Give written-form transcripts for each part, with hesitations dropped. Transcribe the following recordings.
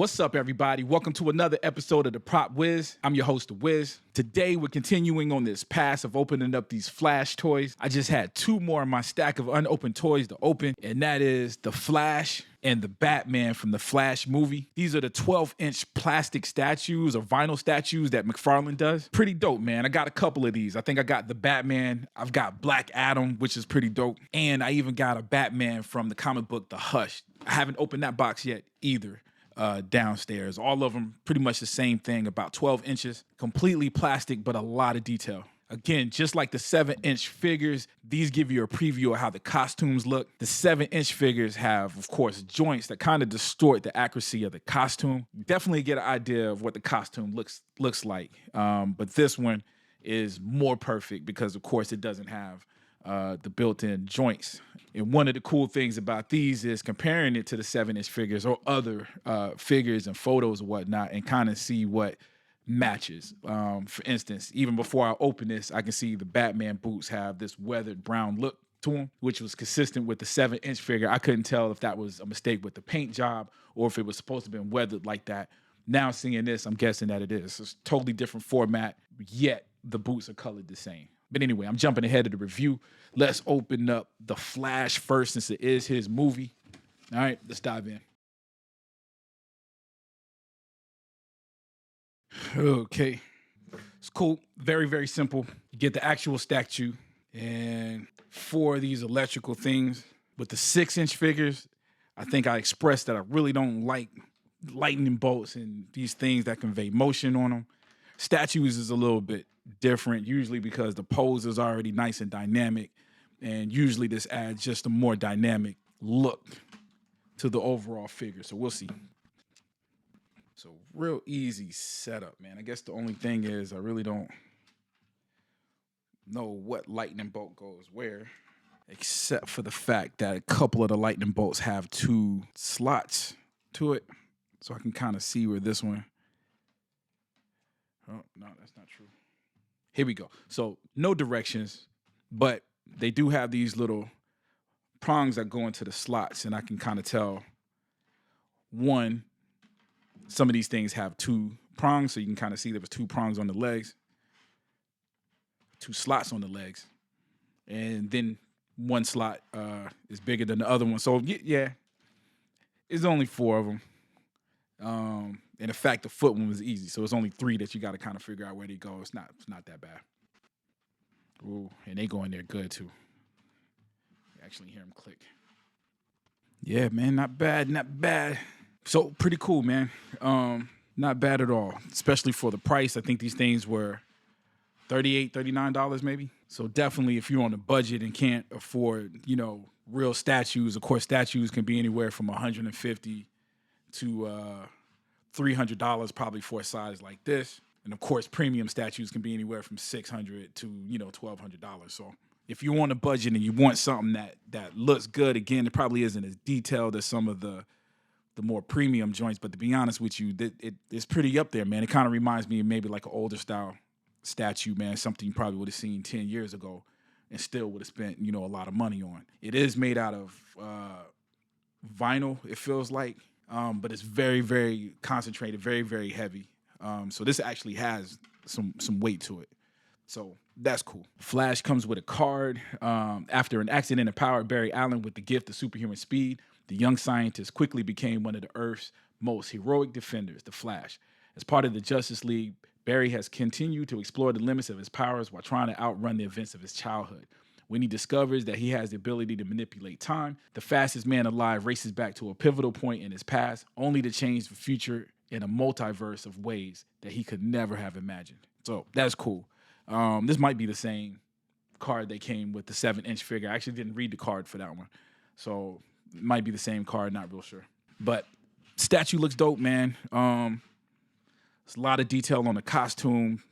What's up, everybody? Welcome to another episode of the Prop Wiz. I'm your host, Wiz. Today, we're continuing on this path of opening up these Flash toys. I just had two more in my stack of unopened toys to open, and that is the Flash and the Batman from the Flash movie. These are the 12-inch plastic statues or vinyl statues that McFarlane does. Pretty dope, man. I got a couple of these. I think I got the Batman. I've got Black Adam, which is pretty dope. And I even got a Batman from the comic book, The Hush. I haven't opened that box yet either. Downstairs. All of them pretty much the same thing, about 12 inches, completely plastic, but a lot of detail. Again, just like the 7-inch figures, these give you a preview of how the costumes look. The 7-inch figures have, of course, joints that kind of distort the accuracy of the costume. Definitely get an idea of what the costume looks like. But this one is more perfect because, of course, it doesn't have the built-in joints. And one of the cool things about these is comparing it to the 7-inch figures or other figures and photos and whatnot, and kind of see what matches. For instance, even before I open this, I can see the Batman boots have this weathered brown look to them, which was consistent with the 7-inch figure. I couldn't tell if that was a mistake with the paint job or if it was supposed to have been weathered like that. Now seeing this, I'm guessing that it is. It's a totally different format, yet the boots are colored the same. But anyway, I'm jumping ahead of the review. Let's open up the Flash first, since it is his movie. All right, let's dive in. Okay, it's cool. Very, very simple. You get the actual statue and 4 of these electrical things. With the 6-inch figures, I think I expressed that I really don't like lightning bolts and these things that convey motion on them. Statues is a little bit different, usually because the pose is already nice and dynamic, and usually this adds just a more dynamic look to the overall figure. So we'll see. So real easy setup, man. I guess the only thing is I really don't know what lightning bolt goes where, except for the fact that a couple of the lightning bolts have 2 slots to it. So I can kind of see where this one. Oh, no, that's not true. Here we go. So no directions, but they do have these little prongs that go into the slots, and I can kind of tell, one, some of these things have 2 prongs, so you can kind of see there was 2 prongs on the legs, 2 slots on the legs, and then one slot is bigger than the other one. So yeah, it's only 4 of them. And in fact, the foot one was easy, so it's only 3 that you got to kind of figure out where they go. It's not that bad. Ooh, and they go in there good too. You actually hear them click. Yeah, man, not bad. So pretty cool, man. Not bad at all, especially for the price. I think these things were $38, $39 maybe. So definitely, if you're on a budget and can't afford, real statues. Of course, statues can be anywhere from $150 to $300 probably for a size like this. And of course, premium statues can be anywhere from $600 to $1,200. So if you want a budget and you want something that looks good, again, it probably isn't as detailed as some of the more premium joints. But to be honest with you, it's pretty up there, man. It kind of reminds me of maybe like an older style statue, man. Something you probably would have seen 10 years ago and still would have spent a lot of money on. It is made out of vinyl, it feels like. But it's very, very concentrated, very, very heavy. So this actually has some weight to it. So that's cool. Flash comes with a card. After an accident empowered Barry Allen with the gift of superhuman speed, the young scientist quickly became one of the Earth's most heroic defenders, the Flash. As part of the Justice League, Barry has continued to explore the limits of his powers while trying to outrun the events of his childhood. When he discovers that he has the ability to manipulate time, the fastest man alive races back to a pivotal point in his past, only to change the future in a multiverse of ways that he could never have imagined. So that's cool. This might be the same card that came with the 7-inch figure. I actually didn't read the card for that one. So it might be the same card, not real sure. But statue looks dope, man. There's a lot of detail on the costume.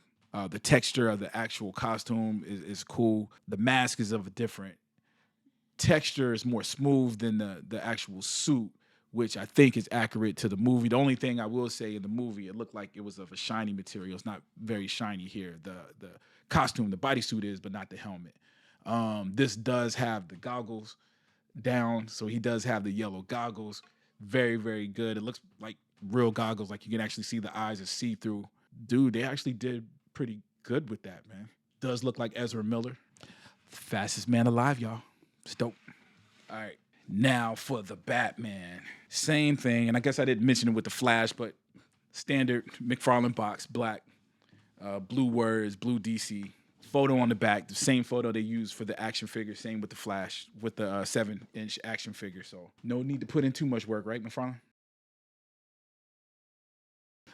The texture of the actual costume is cool. The mask is of a different texture. It's more smooth than the actual suit, which I think is accurate to the movie. The only thing I will say in the movie, it looked like it was of a shiny material. It's not very shiny here. The costume, the bodysuit is, but not the helmet. This does have the goggles down, so he does have the yellow goggles. Very, very good. It looks like real goggles, like you can actually see the eyes is see-through. Dude, they actually did pretty good with that, man. Does look like Ezra Miller. Fastest man alive, y'all. It's dope. All right. Now for the Batman. Same thing, and I guess I didn't mention it with the Flash, but standard McFarlane box, black, blue words, blue DC. Photo on the back, the same photo they use for the action figure, same with the Flash, with the 7-inch action figure. So no need to put in too much work, right, McFarlane?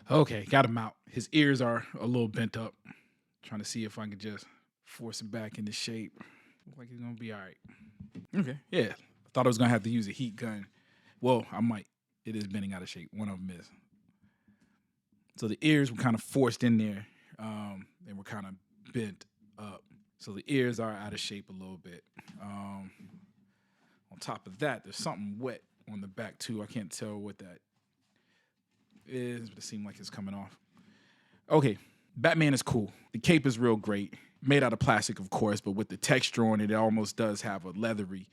Okay, got him out. His ears are a little bent up. Trying to see if I can just force him back into shape. Look like he's gonna be all right. Okay, yeah. I thought I was gonna have to use a heat gun. Well, I might. It is bending out of shape. One of them is. So the ears were kind of forced in there, and were kind of bent up. So the ears are out of shape a little bit. On top of that, there's something wet on the back too. I can't tell what that is, but it seems like it's coming off. Okay, Batman is cool. The cape is real great. Made out of plastic, of course, but with the texture on it, it almost does have a leathery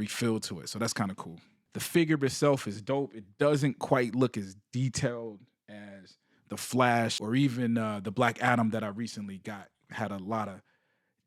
feel to it. So that's kind of cool. The figure itself is dope. It doesn't quite look as detailed as the Flash or even the Black Adam that I recently got. Had a lot of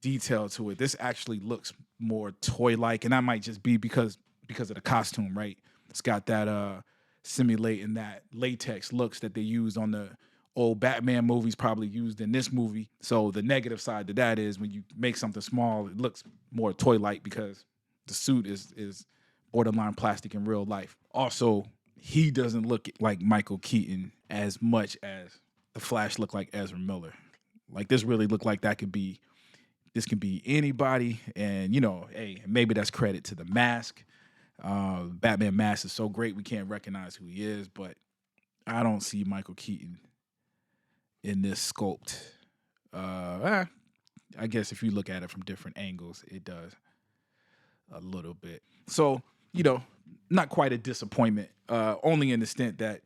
detail to it. This actually looks more toy-like, and that might just be because of the costume, right? It's got that simulating that latex looks that they used on the old Batman movies, probably used in this movie. So the negative side to that is when you make something small, it looks more toy-like because the suit is borderline plastic in real life. Also, he doesn't look like Michael Keaton as much as the Flash looked like Ezra Miller. Like this really looked like this can be anybody. And hey, maybe that's credit to the mask. Batman mask is so great we can't recognize who he is, but I don't see Michael Keaton in this sculpt. I guess if you look at it from different angles, it does a little bit. So, not quite a disappointment, only in the extent that,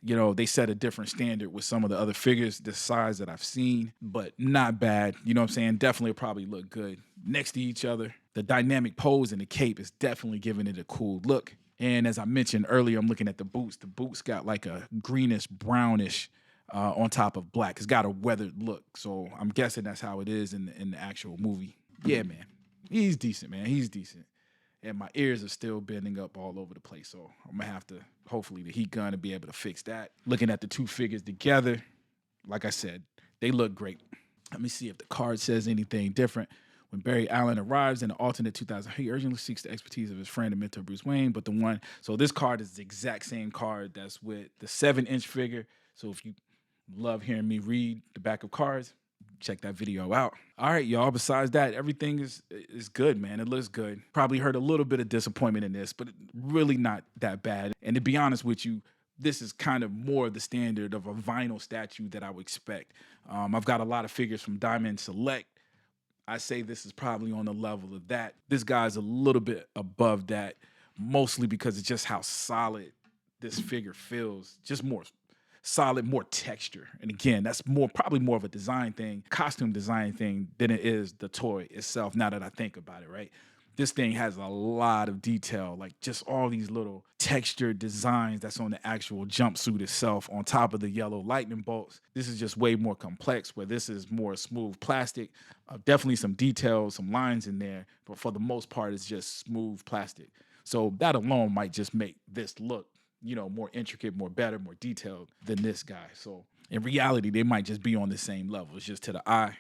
they set a different standard with some of the other figures this size that I've seen, but not bad. You know what I'm saying? Definitely probably look good next to each other. The dynamic pose in the cape is definitely giving it a cool look. And as I mentioned earlier, I'm looking at the boots. The boots got like a greenish, brownish on top of black. It's got a weathered look. So I'm guessing that's how it is in the actual movie. Yeah, man. He's decent, man. He's decent. And my ears are still bending up all over the place. So I'm going to have to, hopefully, the heat gun to be able to fix that. Looking at the two figures together, like I said, they look great. Let me see if the card says anything different. When Barry Allen arrives in the alternate 2000, he urgently seeks the expertise of his friend and mentor, Bruce Wayne. But so this card is the exact same card that's with the 7-inch figure. So if you love hearing me read the back of cards, check that video out. All right, y'all. Besides that, everything is good, man. It looks good. Probably heard a little bit of disappointment in this, but really not that bad. And to be honest with you, this is kind of more the standard of a vinyl statue that I would expect. I've got a lot of figures from Diamond Select. I say this is probably on the level of that. This guy's a little bit above that, mostly because it's just how solid this figure feels. Just more solid, more texture. And again, that's probably more of a design thing, costume design thing than it is the toy itself, now that I think about it, right? This thing has a lot of detail, like just all these little textured designs that's on the actual jumpsuit itself on top of the yellow lightning bolts. This is just way more complex, where this is more smooth plastic. Definitely some details, some lines in there, but for the most part, it's just smooth plastic. So that alone might just make this look, more intricate, more better, more detailed than this guy. So in reality, they might just be on the same level. It's just to the eye,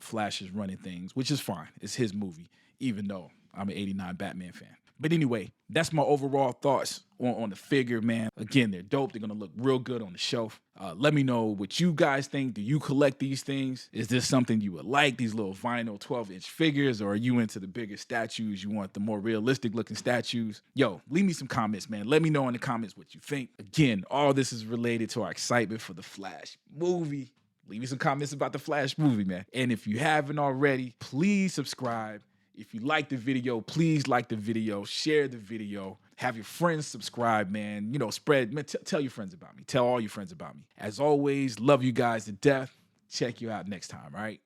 Flash is running things, which is fine. It's his movie, even though I'm an 89 Batman fan. But anyway, that's my overall thoughts on the figure, man. Again, they're dope. They're going to look real good on the shelf. Let me know what you guys think. Do you collect these things? Is this something you would like, these little vinyl 12-inch figures? Or are you into the bigger statues? You want the more realistic looking statues? Yo, leave me some comments, man. Let me know in the comments what you think. Again, all this is related to our excitement for the Flash movie. Leave me some comments about the Flash movie, man. And if you haven't already, please subscribe. If you like the video, please like the video, share the video, have your friends subscribe, man. Spread, man, tell your friends about me. Tell all your friends about me. As always, love you guys to death. Check you out next time, all right?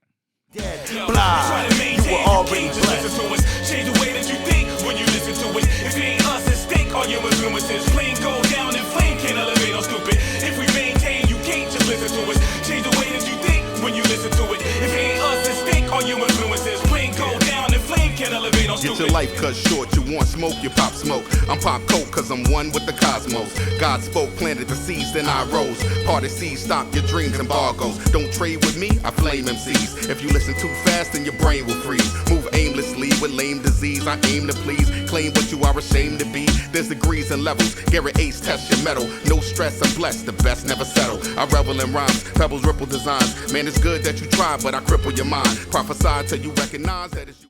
Blah, you were already blessed. Change the way that you think when you listen to it. If it ain't us at stake, all your influences. Flame go down and flame can't elevate on stupid. If we maintain, you can't just listen to us. Change the way that you think when you listen to it. If it ain't us at stake, all your influences. Flame go down and flame can't elevate on stupid. Get your life cut short, you want smoke, you pop smoke. I'm pop coke cause I'm one with the cosmos. God spoke, planted the seeds, then I rose. Party seeds, stop your dreams embargoes. Don't trade with me, I flame MCs. If you listen too fast, then your brain will freeze. Move aimlessly with lame disease, I aim to please. Claim what you are ashamed to be. There's degrees and levels, Garrett Ace, test your metal. No stress, I'm blessed, the best never settle. I revel in rhymes, pebbles, ripple designs. Man, it's good that you try, but I cripple your mind. Prophesy till you recognize that it's you.